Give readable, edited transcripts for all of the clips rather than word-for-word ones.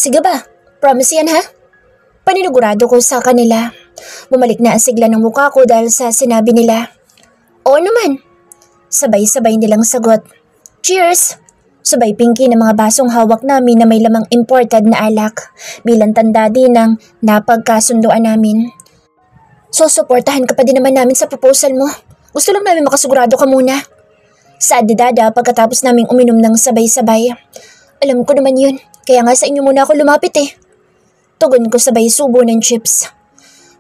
Sige ba? Promise yan ha? Paninigurado ko sa kanila. Bumalik na ang sigla ng mukha ko dahil sa sinabi nila. Oo naman. Sabay-sabay nilang sagot. Cheers! Sabay pinky ng mga basong hawak namin na may lamang imported na alak bilang tanda din ng napagkasunduan namin. So, suportahan ka pa din naman namin sa proposal mo. Gusto lang namin makasigurado ka muna. Saad ni Dada pagkatapos naming uminom ng sabay-sabay. Alam ko naman yun, kaya nga sa inyo muna ako lumapit eh. Tugon ko sabay subo ng chips.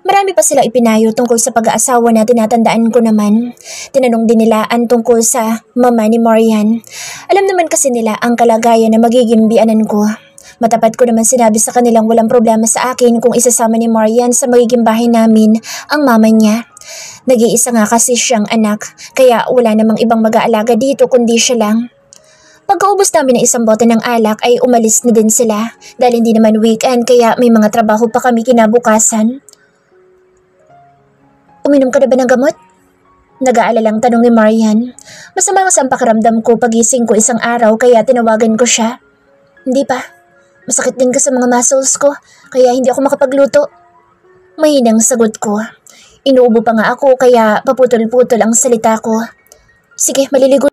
Marami pa sila ipinayo tungkol sa pag-aasawa na tinatandaan ko naman. Tinanong din nila ang tungkol sa mama ni Marian. Alam naman kasi nila ang kalagayan na magiging bianan ko. Matapat ko naman sinabi sa kanilang walang problema sa akin kung isasama ni Marian sa magiging bahay namin ang mama niya. Nag-iisa nga kasi siyang anak, kaya wala namang ibang mag-aalaga dito kundi siya lang. Pagkaubos namin ng isang bote ng alak ay umalis na din sila dahil hindi naman weekend kaya may mga trabaho pa kami kinabukasan. Uminom ka na ba ng gamot? Nag-aalalang tanong ni Marian. Masama ang pakiramdam ko pagising ko isang araw kaya tinawagan ko siya. Hindi pa. Masakit din ka sa mga muscles ko kaya hindi ako makapagluto. Mahinang sagot ko. Inuubo pa nga ako kaya paputol-putol ang salita ko. Sige, maliligo.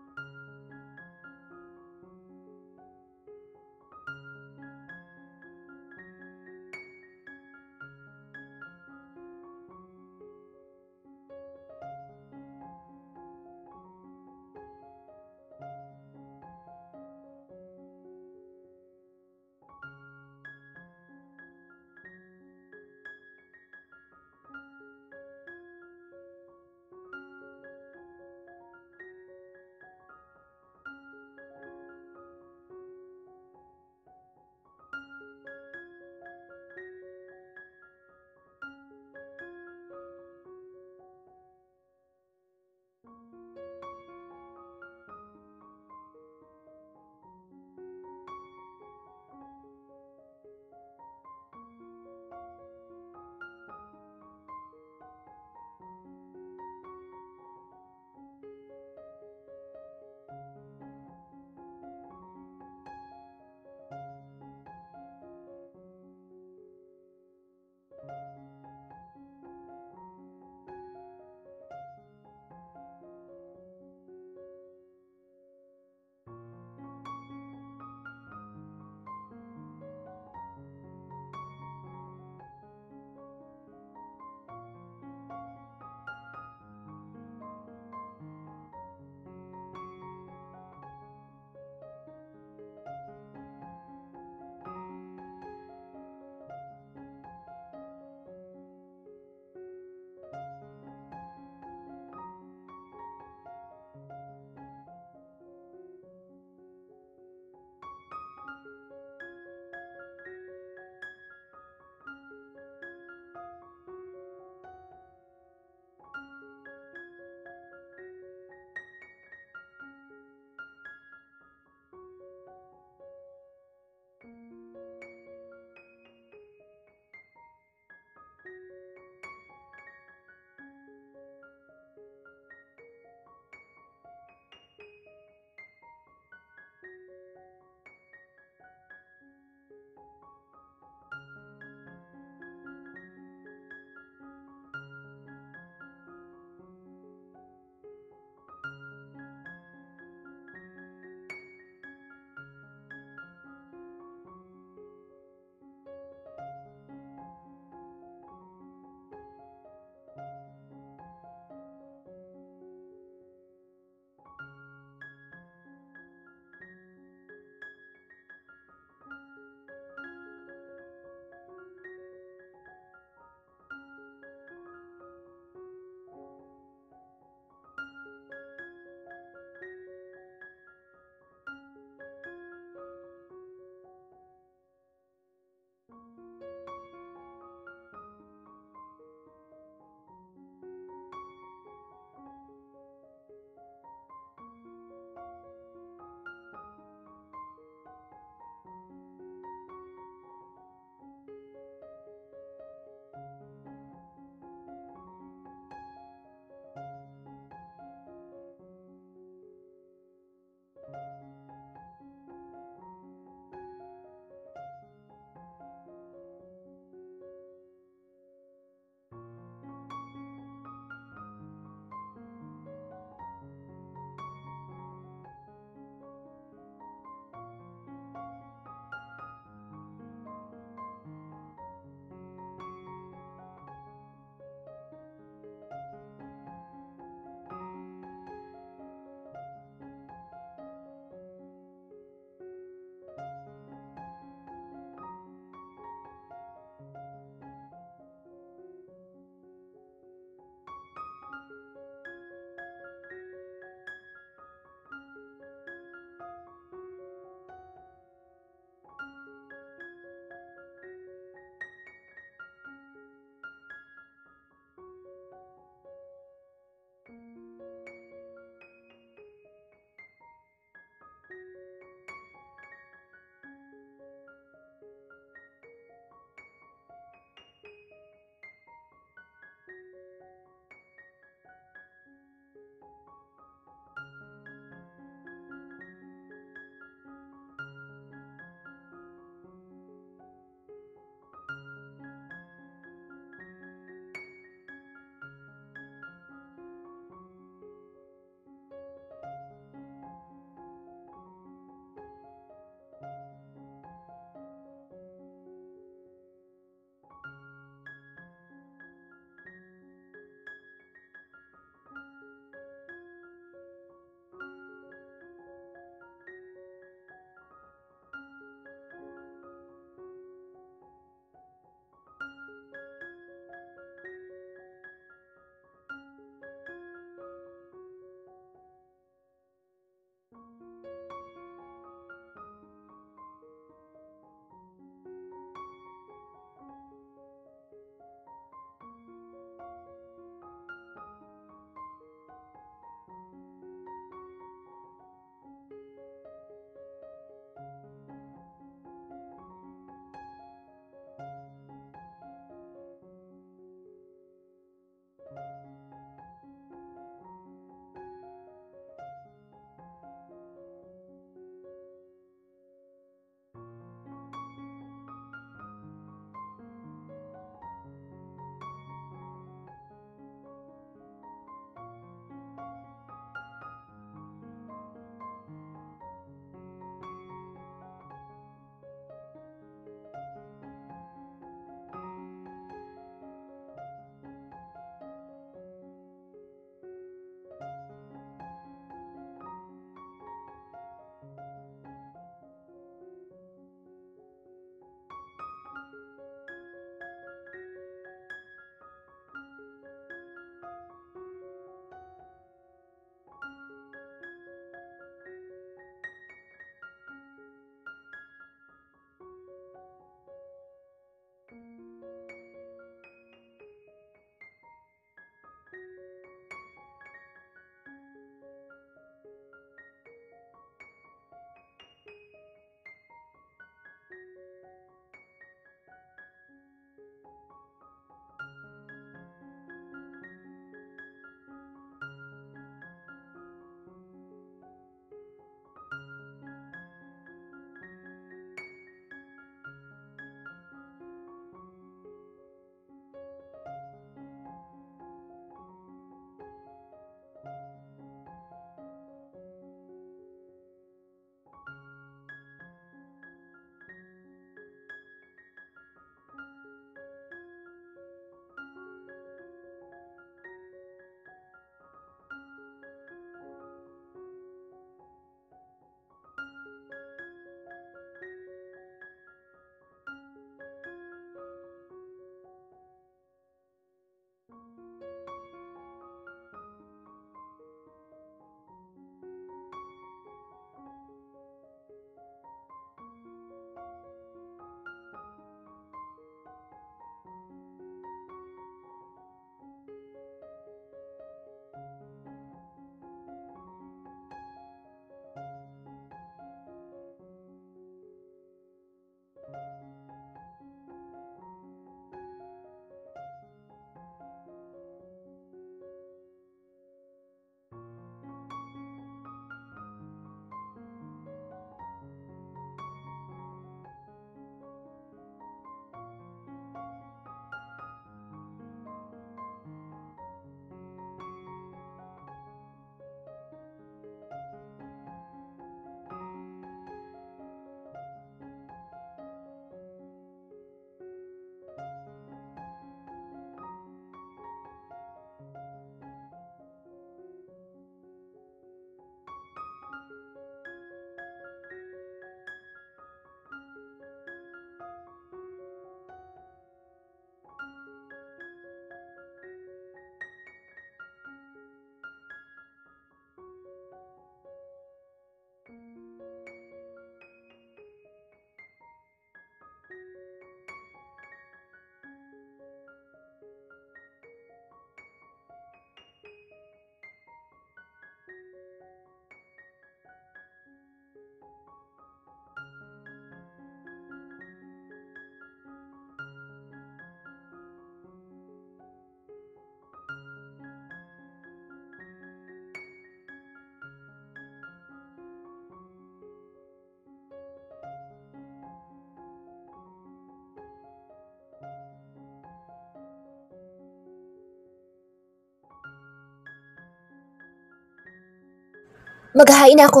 Maghahain ako.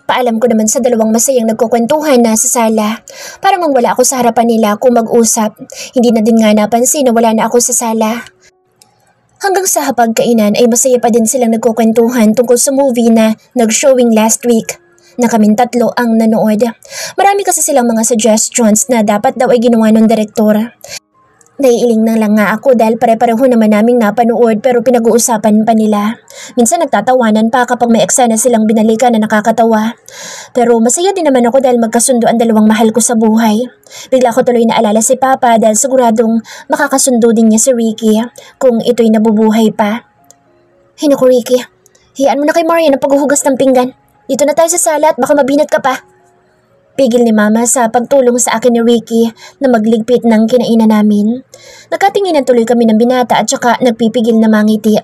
Paalam ko naman sa dalawang masayang nagkukwentuhan na sa sala. Parang ang wala ako sa harapan nila kung mag-usap. Hindi na din nga napansin na wala na ako sa sala. Hanggang sa hapagkainan ay masaya pa din silang nagkukwentuhan tungkol sa movie na nag-showing last week na kaming tatlo ang nanood. Marami kasi silang mga suggestions na dapat daw ay ginawa ng direktor. Naiiling na lang nga ako dahil pare-pareho naman naming napanood pero pinag-uusapan pa nila. Minsan nagtatawanan pa kapag may eksena silang binalikan na nakakatawa. Pero masaya din naman ako dahil magkasundo ang dalawang mahal ko sa buhay. Bigla ko tuloy naalala si Papa dahil siguradong makakasundo din niya si Ricky kung ito'y nabubuhay pa. Hey naku Ricky, hiyaan mo na kay Marian ang paghuhugas ng pinggan. Dito na tayo sa sala at baka mabinat ka pa. Pigil ni Mama sa pagtulong sa akin ni Ricky na magligpit ng kinainan namin. Nagkatinginan tuloy kami ng binata at saka nagpipigil na mangiti.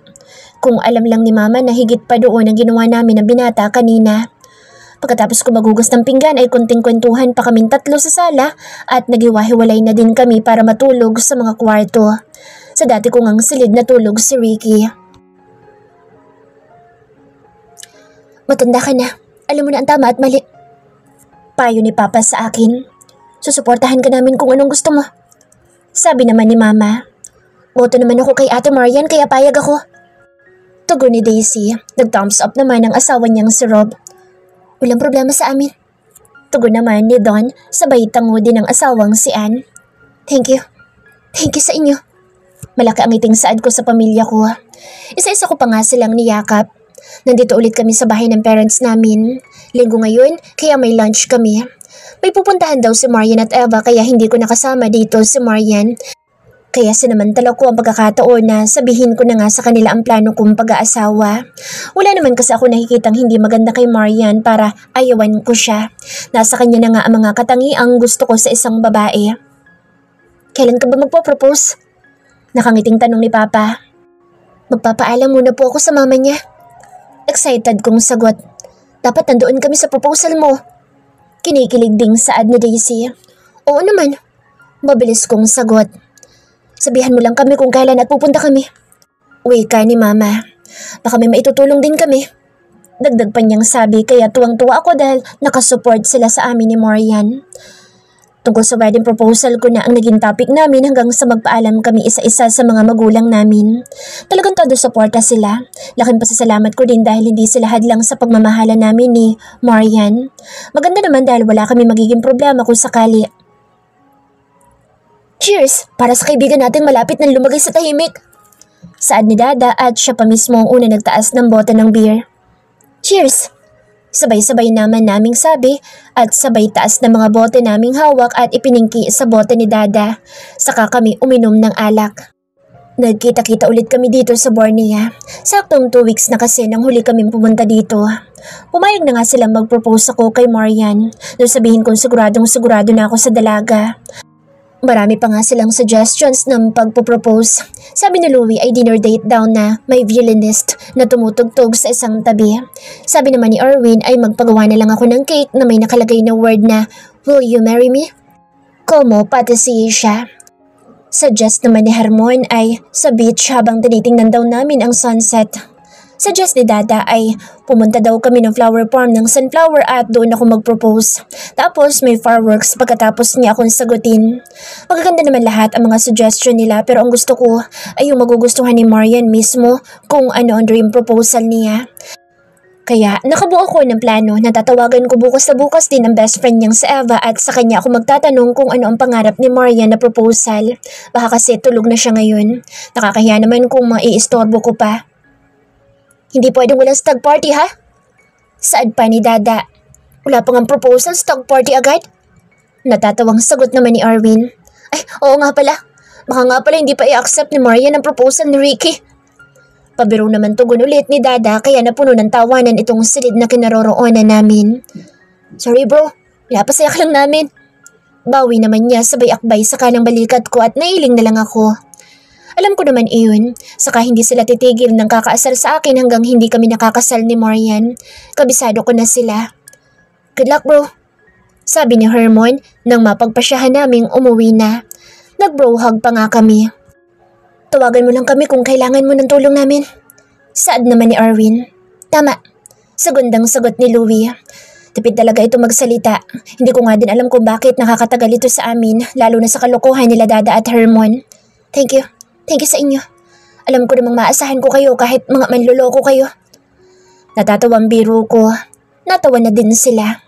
Kung alam lang ni Mama na higit pa doon ang ginawa namin ng binata kanina. Pagkatapos ko maghugas ng pinggan ay konting kwentuhan pa kaming tatlo sa sala at naghiwa-hiwalay na din kami para matulog sa mga kwarto. Sa dati kong ang silid na tulog si Ricky. Matanda ka na. Alam mo na ang tama at mali. Payo ni Papa sa akin. Susuportahan ka namin kung anong gusto mo. Sabi naman ni Mama. Boto naman ako kay Ate Marian kaya payag ako. Tugon ni Daisy. Nag-thumbs up naman ang asawa niyang si Rob. Walang problema sa amin. Tugon naman ni Don sabay tango din ang asawang si Ann. Thank you. Thank you sa inyo. Malaki ang ngiting saad ko sa pamilya ko. Isa-isa ko pa nga silang niyakap. Nandito ulit kami sa bahay ng parents namin. Linggo ngayon, kaya may lunch kami. May pupuntahan daw si Marian at Eva kaya hindi ko nakasama dito si Marian. Kaya sinamantala ko ang pagkakataon na sabihin ko na nga sa kanila ang plano kong pag-aasawa. Wala naman kasi ako nakikitang hindi maganda kay Marian para ayawan ko siya. Nasa kanya na nga ang mga katangiang gusto ko sa isang babae. Kailan ka ba magpo-propose? Nakangiting tanong ni Papa. Magpapaalam muna po ako sa mama niya. Excited kong sagot. Dapat nandoon kami sa proposal mo. Kinikilig ding saad ni Daisy. Oo naman. Mabilis kong sagot. Sabihan mo lang kami kung kailan at pupunta kami. Wika ni Mama. Baka may maitutulong din kami. Dagdag pa niyang sabi kaya tuwang-tuwa ako dahil nakasupport sila sa amin ni Marian. Tungkol sa wedding proposal ko na ang naging topic namin hanggang sa magpaalam kami isa-isa sa mga magulang namin. Talagang todo suporta sila. Laking pasasalamat ko din dahil hindi sila hadlang sa pagmamahala namin ni Marian. Maganda naman dahil wala kami magiging problema kung sakali. Cheers! Para sa kaibigan nating malapit na lumagay sa tahimik. Saad ni Dada at siya pa mismo ang una nagtaas ng bote ng beer. Cheers! Sabay-sabay naman naming sabi at sabay taas ng mga bote naming hawak at ipiningki sa bote ni Dada. Saka kami uminom ng alak. Nagkita-kita ulit kami dito sa Borneo. Saktong 2 weeks na kasi nang huli kaming pumunta dito. Pumayag na nga silang mag-propose ako kay Marian. Nung sabihin kong sigurado na ako sa dalaga. Marami pa nga silang suggestions ng pagpo-propose. Sabi ni Louie ay dinner date daw na may violinist na tumutugtog sa isang tabi. Sabi naman ni Erwin ay magpagawa na lang ako ng cake na may nakalagay na word na, "Will you marry me?" Como pati siya. Suggest naman ni Hermon ay sa beach habang tinitingnan daw namin ang sunset. Suggest ni Dada ay pumunta daw kami ng flower farm ng sunflower at doon ako mag-propose. Tapos may fireworks pagkatapos niya akong sagutin. Magaganda naman lahat ang mga suggestion nila pero ang gusto ko ay yung magugustuhan ni Marian mismo kung ano ang dream proposal niya. Kaya nakabuo ako ng plano na tatawagan ko bukas na bukas din ang best friend niyang si Eva at sa kanya ako magtatanong kung ano ang pangarap ni Marian na proposal. Baka kasi tulog na siya ngayon. Nakakahiya naman kung maiistorbo ko pa. Hindi pwedeng walang stag party ha? Saad pa ni Dada. Wala pang ang proposal, stag party agad? Natatawang sagot naman ni Arwin. Ay, oo nga pala. Baka nga pala hindi pa i-accept ni Marian ang proposal ni Ricky. Pabiro naman tugon ulit ni Dada kaya napuno ng tawanan itong silid na kinaroroonan namin. Sorry bro, pinapasayak lang namin. Bawi naman niya sabay akbay sa kanang balikat ko at nailing na lang ako. Alam ko naman iyon, saka hindi sila titigil ng kakaasal sa akin hanggang hindi kami nakakasal ni Marian. Kabisado ko na sila. Good luck bro, sabi ni Hermon nang mapagpasyahan naming umuwi na. Nag-bro hug pa nga kami. Tawagan mo lang kami kung kailangan mo ng tulong namin. Saad naman ni Arwin. Tama, Sagundang sagot ni Louie. Tipid talaga ito magsalita. Hindi ko nga din alam kung bakit nakakatagal ito sa amin, lalo na sa kalokohan nila Dada at Hermon. Thank you. Thank you sa inyo. Alam ko namang maasahan ko kayo kahit mga manloloko kayo. Natatawang biro ko. Natawa na din sila.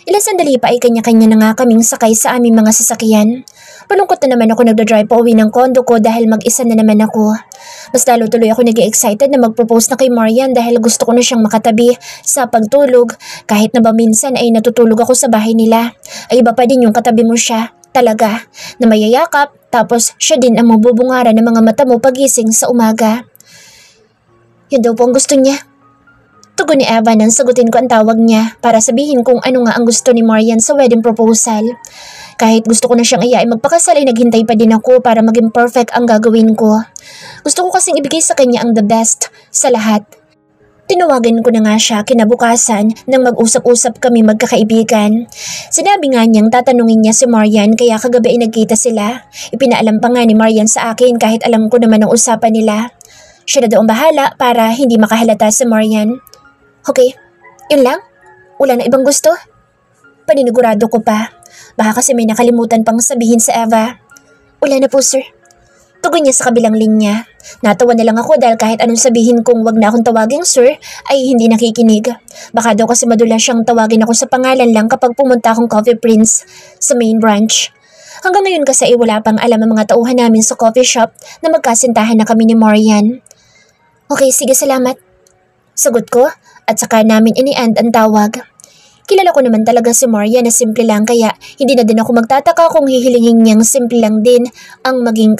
Ilang sandali pa ay kanya-kanya na nga kaming sakay sa aming mga sasakyan. Malungkot na naman ako nagdadrive pa uwi ng kondo ko dahil mag-isa na naman ako. Mas lalo tuloy ako nag-excited na magpropose na kay Marian dahil gusto ko na siyang makatabi sa pagtulog. Kahit na ba minsan ay natutulog ako sa bahay nila, ay iba pa din yung katabi mo siya. Talaga, na mayayakap tapos siya din ang mabubungaran ng mga mata mo pagising sa umaga. Yun daw po ang gusto niya. Tugon ni Eva nang sagutin ko ang tawag niya para sabihin kung ano nga ang gusto ni Marian sa wedding proposal. Kahit gusto ko na siyang iyain magpakasal ay naghintay pa din ako para maging perfect ang gagawin ko. Gusto ko kasing ibigay sa kanya ang the best sa lahat. Tinawagan ko na nga siya kinabukasan nang mag-usap-usap kami magkakaibigan. Sinabi nga niyang tatanungin niya si Marian kaya kagabi ay nagkita sila. Ipinaalam pa nga ni Marian sa akin kahit alam ko naman ang usapan nila. Siya na daw ang bahala para hindi makahalata si Marian. Okay, yun lang? Wala na ibang gusto? Paninigurado ko pa. Baka kasi may nakalimutan pang sabihin sa Eva. Wala na po sir. Tugon niya sa kabilang linya. Natawa na lang ako dahil kahit anong sabihin kung wag na akong tawaging sir ay hindi nakikinig. Baka daw kasi madulas siyang tawagin ako sa pangalan lang kapag pumunta akong Coffee Prince sa main branch. Hanggang ngayon kasi ay wala pang alam ang mga tauhan namin sa coffee shop na magkasintahan na kami ni Marian. Okay, sige salamat. Sagot ko at saka namin ini-end ang tawag. Kilala ko naman talaga si Marian na simple lang kaya hindi na din ako magtataka kung hihilingin niyang simple lang din ang maging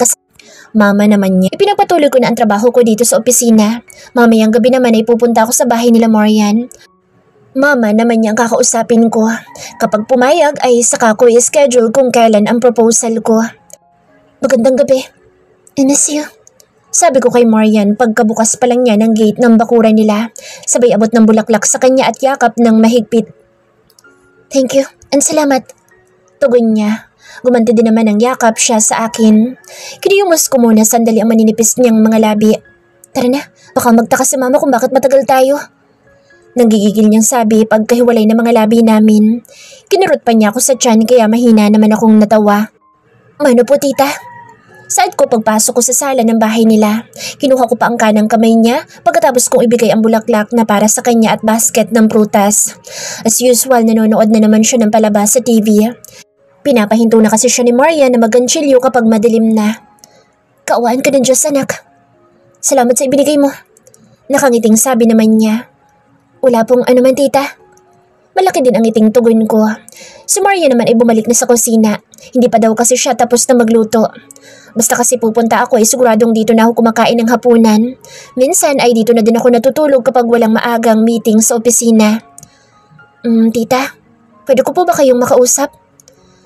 Mama naman niya. Ipinagpatuloy ko na ang trabaho ko dito sa opisina. Mamayang gabi naman ay pupunta ako sa bahay nila Marian. Mama naman niya ang kakausapin ko. Kapag pumayag ay saka ko i-schedule kung kailan ang proposal ko. Magandang gabi. I miss you. Sabi ko kay Marian pagkabukas pa lang niya ng gate ng bakuran nila. Sabay abot ng bulaklak sa kanya at yakap ng mahigpit. Thank you and salamat. Tugon niya. Gumanti din naman ang yakap siya sa akin. Kiniyumos ko muna sandali ang maninipis niyang mga labi. Tara na, baka magtaka si mama kung bakit matagal tayo. Nanggigigil niyang sabi pagkahiwalay ng mga labi namin. Kinurot pa niya ako sa tiyan kaya mahina naman akong natawa. Mano po tita? Saad ko pagpasok ko sa sala ng bahay nila. Kinuha ko pa ang kanang kamay niya pagkatapos kong ibigay ang bulaklak na para sa kanya at basket ng prutas. As usual, nanonood na naman siya ng palabas sa TV. Pinapahinto na kasi siya ni Marian na mag-ganchilyo kapag madilim na. Kaawaan ka ng Diyos anak. Salamat sa ibinigay mo. Nakangiting sabi naman niya. Wala pong ano man tita. Malaki din ang ngiting tugon ko. Si Marian naman ay bumalik na sa kusina. Hindi pa daw kasi siya tapos na magluto. Basta kasi pupunta ako ay siguradong dito na ako kumakain ng hapunan. Minsan ay dito na din ako natutulog kapag walang maagang meeting sa opisina. Tita, pwede ko po ba kayong makausap?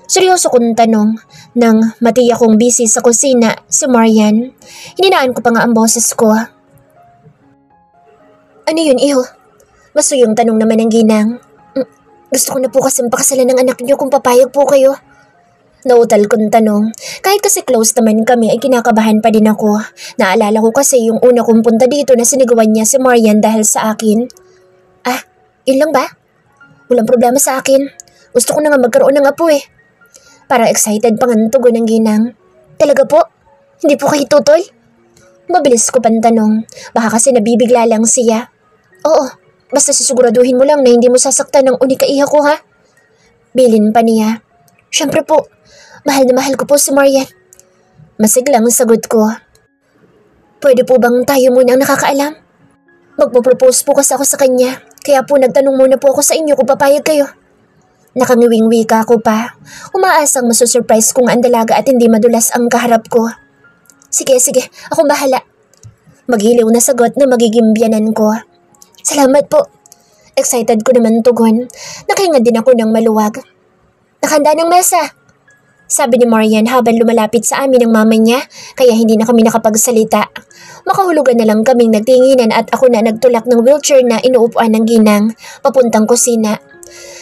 Seryoso kong tanong nang matiya kong busy sa kusina si Marian. Hininaan ko pa nga ang boses ko. Ano yun, iho? Masuyong tanong naman ng ginang. Gusto ko na po kasing pakasalan ng anak niyo kung papayag po kayo. Nautal kong tanong. Kahit kasi close naman kami ay kinakabahan pa din ako. Naalala ko kasi yung una kong punta dito na sinigawan niya si Marian dahil sa akin. Ah, yun lang ba? Walang problema sa akin. Gusto ko na nga magkaroon ng apo eh. Parang excited pang ang tugon ng ginang. Talaga po? Hindi po kayo tutoy? Mabilis ko pang tanong. Baka kasi nabibigla lang siya. Oo, basta sisiguraduhin mo lang na hindi mo sasaktan ng unikaiha ko ha? Bilin pa niya. Siyempre po, mahal na mahal ko po si Marian. Masiglang sagot ko. Pwede po bang tayo muna ang nakakaalam? Magpo-propose po kasi ako sa kanya. Kaya po nagtanong muna po ako sa inyo kung papayag kayo. Nakangiwing wika ko pa. Umaasang masusurprise kung ang dalaga at hindi madulas ang kaharap ko. Sige, akong bahala. Maghiliw na sagot na magiging biyanan ko. Salamat po. Excited ko naman tugon. Nakahinga din ako ng maluwag. Nakahanda ng mesa. Sabi ni Marian habang lumalapit sa amin ang mama niya kaya hindi na kami nakapagsalita. Makahulugan na lang kaming nagtinginan at ako na nagtulak ng wheelchair na inuupuan ng ginang papuntang kusina.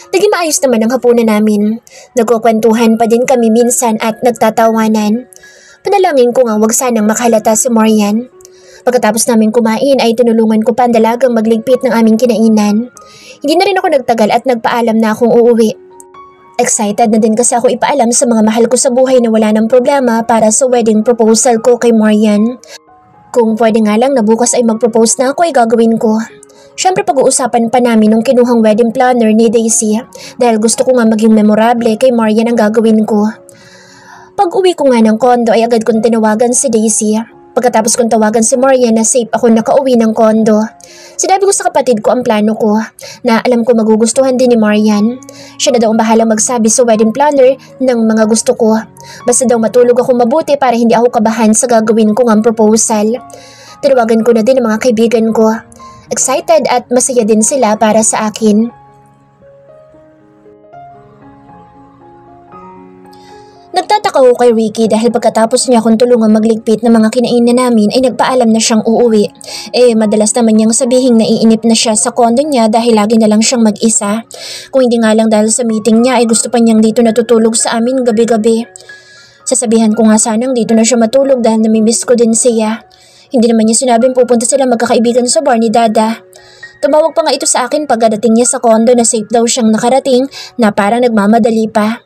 Naging maayos naman ang hapunan namin. Nagkukwentuhan pa din kami minsan at nagtatawanan. Panalangin ko nga wag sanang makahalata si Marian. Pagkatapos namin kumain ay tinulungan ko pa ang dalagang magligpit ng aming kinainan. Hindi na rin ako nagtagal at nagpaalam na akong uuwi. Excited na din kasi ako ipaalam sa mga mahal ko sa buhay na wala ng problema para sa wedding proposal ko kay Marian. Kung pwede nga lang na bukas ay mag-propose na ako ay gagawin ko. Siyempre pag-uusapan pa namin nung kinuhang wedding planner ni Daisy dahil gusto ko nga maging memorable kay Marian ang gagawin ko. Pag uwi ko nga ng kondo ay agad kong tinawagan si Daisy. Pagkatapos kong tawagan si Marian na safe ako nakauwi ng kondo. Sinabi ko sa kapatid ko ang plano ko na alam ko magugustuhan din ni Marian. Siya na daw ang bahalang magsabi sa wedding planner ng mga gusto ko. Basta daw matulog ako mabuti para hindi ako kabahan sa gagawin ko ng proposal. Tinawagan ko na din ang mga kaibigan ko. Excited at masaya din sila para sa akin. Nagtataka ko kay Ricky dahil pagkatapos niya akong tulungan magligpit ng mga kinainan namin ay nagpaalam na siyang uuwi. Madalas naman niyang sabihin naiinip na siya sa kondo niya dahil lagi na lang siyang mag-isa. Kung hindi nga lang dahil sa meeting niya ay gusto pa niyang dito natutulog sa amin gabi-gabi. Sasabihan ko nga sanang dito na siya matulog dahil namimiss ko din siya. Hindi naman niya sinabing pupunta sila magkakaibigan sa bar ni Dada. Tumawag pa nga ito sa akin pagdating niya sa kondo na safe daw siyang nakarating na parang nagmamadali pa.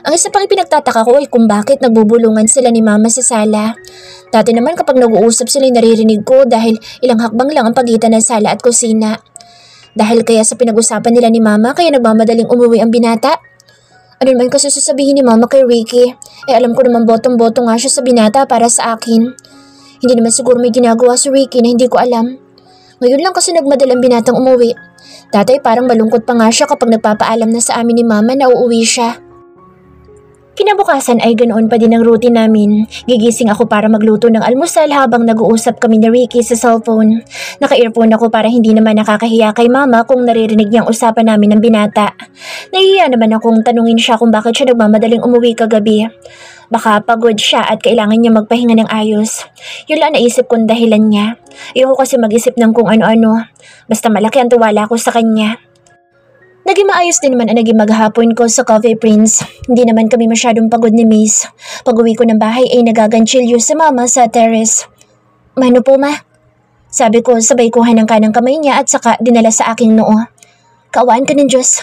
Ang isa pang ipinagtataka ko ay kung bakit nagbubulungan sila ni Mama sa sala. Dati naman kapag nag-uusap sila naririnig ko dahil ilang hakbang lang ang pagitan ng sala at kusina. Dahil kaya sa pinag-usapan nila ni Mama kaya nagmamadaling umuwi ang binata? Ano naman kasi sasabihin ni Mama kay Ricky? Alam ko naman botong-boto nga siya sa binata para sa akin. Hindi naman siguro may ginagawa si Ricky na hindi ko alam. Ngayon lang kasi nagmadalang binatang umuwi. Dati parang malungkot pa nga siya kapag nagpapaalam na sa amin ni Mama na uuwi siya. Kinabukasan ay ganoon pa din ang routine namin. Gigising ako para magluto ng almusal habang nag-uusap kami ni Ricky sa cellphone. Naka-earphone ako para hindi naman nakakahiya kay Mama kung naririnig niyang usapan namin ng binata. Nahihiya naman akong tanungin siya kung bakit siya nagmamadaling umuwi kagabi. Baka pagod siya at kailangan niya magpahinga ng ayos. Yun lang naisip kong dahilan niya. Ayoko kasi mag-isip ng kung ano-ano. Basta malaki ang tiwala ko sa kanya. Naging maayos din naman ang naging maghapon ko sa Coffee Prince. Hindi naman kami masyadong pagod ni Miss. Pag-uwi ko ng bahay ay nagaganchilyo sa Mama sa terrace. Mano po ma? Sabi ko sabay kuha ng kanang kamay niya at saka dinala sa aking noo. Kaawaan ka ng Diyos.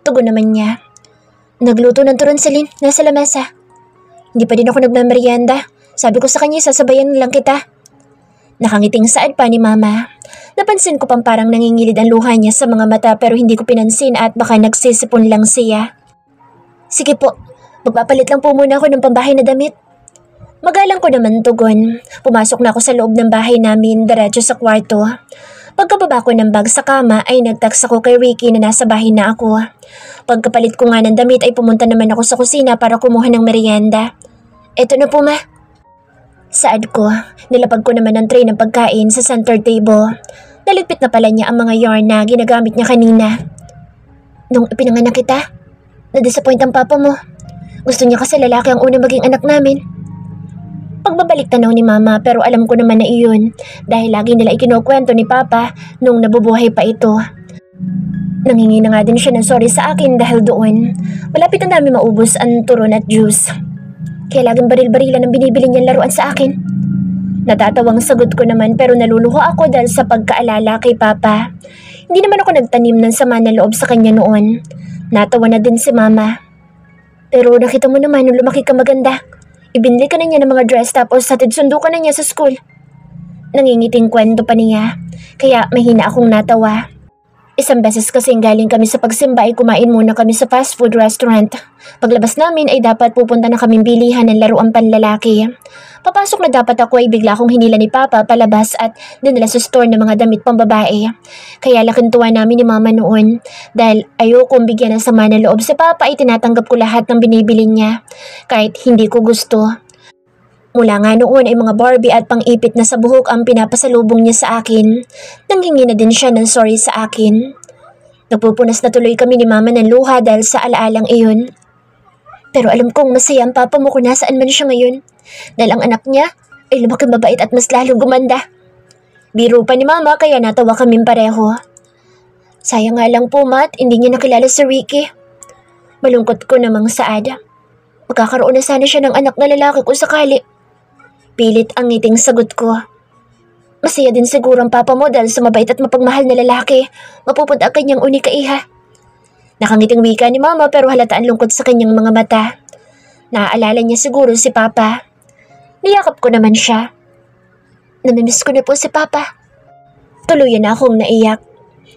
Tugon naman niya. Nagluto ng turon Celine, nasa lamesa. Hindi pa din ako nagmamerienda. Sabi ko sa kanya sasabayan lang kita. Nakangiting saad pa ni Mama. Napansin ko pang parang nangingilid ang luha niya sa mga mata pero hindi ko pinansin at baka nagsisipon lang siya. Sige po, magpapalit lang po muna ako ng pambahay na damit. Magalang ko naman tugon. Pumasok na ako sa loob ng bahay namin, diretso sa kwarto. Pagkababa ko ng bag sa kama ay nagtext ako kay Ricky na nasa bahay na ako. Pagkapalit ko nga ng damit ay pumunta naman ako sa kusina para kumuha ng merienda. Eto na po ma. Saad ko, nilapag ko naman ang tray ng pagkain sa center table. Naligpit na pala niya ang mga yarn na ginagamit niya kanina. Nung ipinanganak kita, na-disappoint ang papa mo. Gusto niya kasi lalaki ang una maging anak namin. Pagbabalik tanaw ni Mama pero alam ko naman na iyon dahil lagi nila ikinukwento ni Papa nung nabubuhay pa ito. Nangingi na nga din siya ng sorry sa akin dahil doon. Malapit na namin maubos ang turon at juice. Kaya laging baril-barilan ang binibili niyang laruan sa akin. Natatawang sagot ko naman pero naluluha ako dahil sa pagkaalala kay Papa. Hindi naman ako nagtanim ng sama ng loob sa kanya noon. Natawa na din si Mama. Pero nakita mo naman nung lumaki ka maganda. Ibinili ka na niya ng mga dress tapos hatid sundo ka na niya sa school. Nangingiting kwento pa niya. Kaya mahina akong natawa. Isang beses kasing galing kami sa pagsimba ay kumain muna kami sa fast food restaurant. Paglabas namin ay dapat pupunta na kaming bilihan ng laruang panlalaki. Papasok na dapat ako ay bigla akong hinila ni Papa palabas at dinala sa store ng mga damit pambabae. Kaya laking tuwa namin ni Mama noon. Dahil ayokong bigyan ng sama ng loob si Papa ay tinatanggap ko lahat ng binibili niya. Kahit hindi ko gusto. Mula nga noon ay mga Barbie at pang-ipit na sa buhok ang pinapasalubong niya sa akin. Nanghingi na din siya ng sorry sa akin. Nagpupunas na tuloy kami ni Mama ng luha dahil sa alaalang iyon. Pero alam kong masaya ang papa mo kung nasaan man siya ngayon. Dahil ang anak niya ay lumaking mabait at mas lalong gumanda. Biro pa ni Mama kaya natawa kaming pareho. Sayang nga lang po Mat, hindi niya nakilala si Ricky. Malungkot ko namang saad. Magkakaroon na sana siya ng anak na lalaki kung sakali. Pilit ang ngiting sagot ko. Masaya din siguro ang papa mo dahil sa mabait at mapagmahal na lalaki. Mapupunta ang kanyang uni kaiha. Nakangiting wika ni mama pero halata ang lungkot sa kanyang mga mata. Naaalala niya siguro si papa. Niyakap ko naman siya. Namimiss ko na po si papa. Tuluyan na akong naiyak.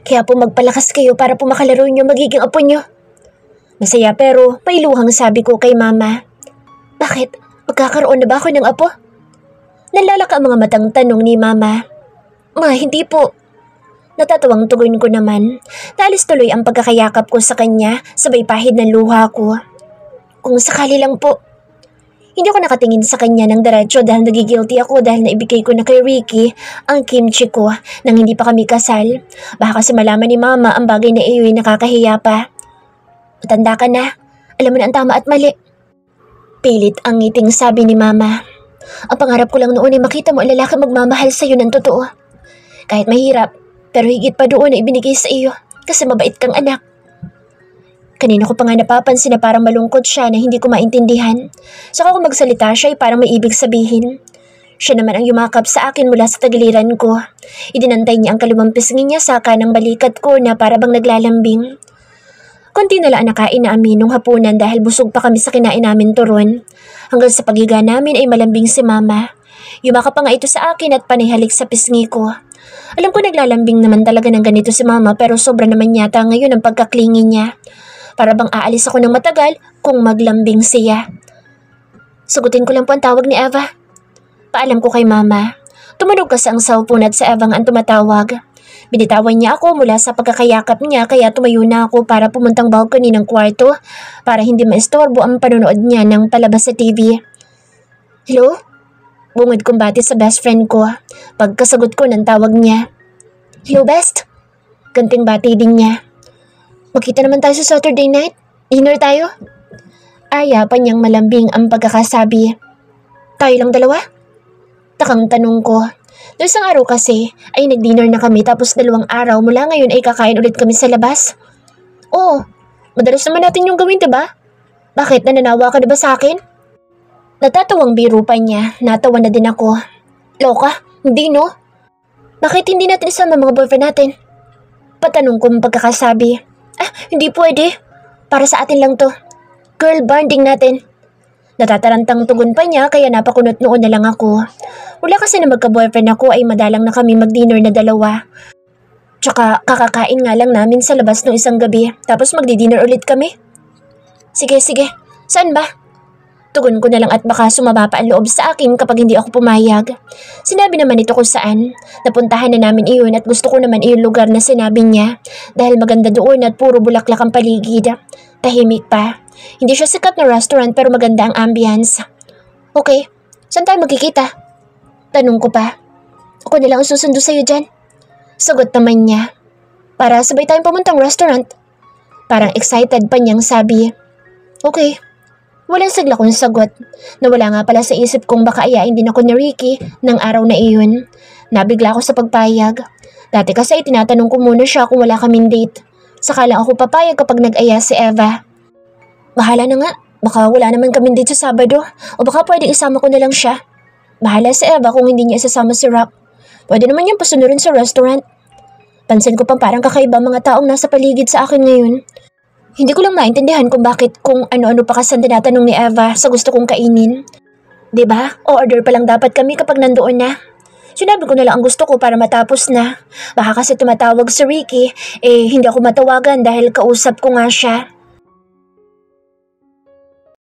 Kaya po magpalakas kayo para po makalaro niyo magiging apo niyo. Masaya pero may luhang sabi ko kay mama. Bakit? Magkakaroon na ba ako ng apo? Nalalaka ang mga matang tanong ni mama. Ma, hindi po. Natatawang tugon ko naman. Talis tuloy ang pagkakayakap ko sa kanya sabay pahid ng luha ko. Kung sakali lang po. Hindi ako nakatingin sa kanya ng diretso dahil nagigilty ako dahil naibigay ko na kay Ricky ang kimchi ko nang hindi pa kami kasal. Baka kasi malaman ni mama ang bagay na iyo'y nakakahiya pa. Matanda ka na. Alam mo na ang tama at mali. Pilit ang ngiting sabi ni mama. Ang pangarap ko lang noon ay makita mo ang lalaki magmamahal sa iyo ng totoo. Kahit mahirap, pero higit pa doon na ibinigay sa iyo kasi mabait kang anak. Kanina ko pa nga napapansin na parang malungkot siya na hindi ko maintindihan. Saka kung magsalita siya ay parang may ibig sabihin. Siya naman ang yumakap sa akin mula sa tagiliran ko. Idinantay niya ang kaliwang pisngi niya sa kanang balikat ko na para bang naglalambing. Konti na lang nakain na amin nung hapunan dahil busog pa kami sa kinain namin turon. Hanggang sa paghiga namin ay malambing si mama. Yumakap pa nga ito sa akin at panihalik sa pisngi ko. Alam ko naglalambing naman talaga ng ganito si mama pero sobra naman yata ngayon ang pagkaklingi niya. Para bang aalis ako ng matagal kung maglambing siya. Sagutin ko lang po ang tawag ni Eva. Paalam ko kay mama. Tumunog kasi ang cellphone at sa Eva ang tumatawag. Binitawan niya ako mula sa pagkakayakap niya kaya tumayo na ako para pumuntang balcony ng kwarto para hindi maistorbo ang panonood niya ng palabas sa TV. Hello? Bungod kong bati sa best friend ko. Pagkasagot ko ng tawag niya. Hello, best? Ganting bati din niya. Magkita naman tayo sa Saturday night? Dinner tayo? Aya pa niyang malambing ang pagkakasabi. Tayo lang dalawa? Takang tanong ko. Noong isang araw kasi ay nag-dinner na kami tapos 2 araw mula ngayon ay kakain ulit kami sa labas. Oo, madalas naman natin yung gawin diba? Bakit nananawa ka na ba sa akin? Natatawang biro pa niya, natawa na din ako. Loka, hindi no? Bakit hindi natin isama mga boyfriend natin? Patanong kong pagkakasabi. Hindi pwede. Para sa atin lang to. Girl bonding natin. Natatarantang tugon pa niya kaya napakunot noon na lang ako. Mula kasi na magka-boyfriend ako ay madalang na kami mag-dinner na 2. Tsaka kakakain nga lang namin sa labas nung isang gabi tapos magdi-dinner ulit kami. Sige. Saan ba? Tugon ko na lang at baka sumaba pa ang loob sa akin kapag hindi ako pumayag. Sinabi naman ito kung saan. Napuntahan na namin iyon at gusto ko naman iyon lugar na sinabi niya dahil maganda doon at puro bulaklak ang paligid. Tahimik pa. Hindi siya sikat na restaurant pero maganda ang ambience. Okay, saan tayo magkikita? Tanong ko pa. Ako na lang ang susundo sa'yo dyan. Sagot naman niya. Para sabay tayong pumuntang restaurant. Parang excited pa niyang sabi. Okay. Walang sagla kong sagot. Nawala nga pala sa isip kong baka ayain din ako ni Ricky ng araw na iyon. Nabigla ako sa pagpayag. Dati kasi tinatanong ko muna siya kung wala kaming date. Saka lang ako papayag kapag nag-aya si Eva. Bahala na nga. Baka wala naman kaming date sa Sabado. O baka pwedeng isama ko na lang siya. Bahala si Eva kung hindi niya isasama si Rock. Pwede naman niyang pasunurin sa restaurant. Pansin ko pang parang kakaiba mga taong nasa paligid sa akin ngayon. Hindi ko lang maintindihan kung bakit kung ano-ano pa kasi tinatanong ni Eva sa gusto kong kainin. Diba? O-order pa lang dapat kami kapag nandoon na. Sinabi ko na lang ang gusto ko para matapos na. Baka kasi tumatawag si Ricky, hindi ako matawagan dahil kausap ko nga siya.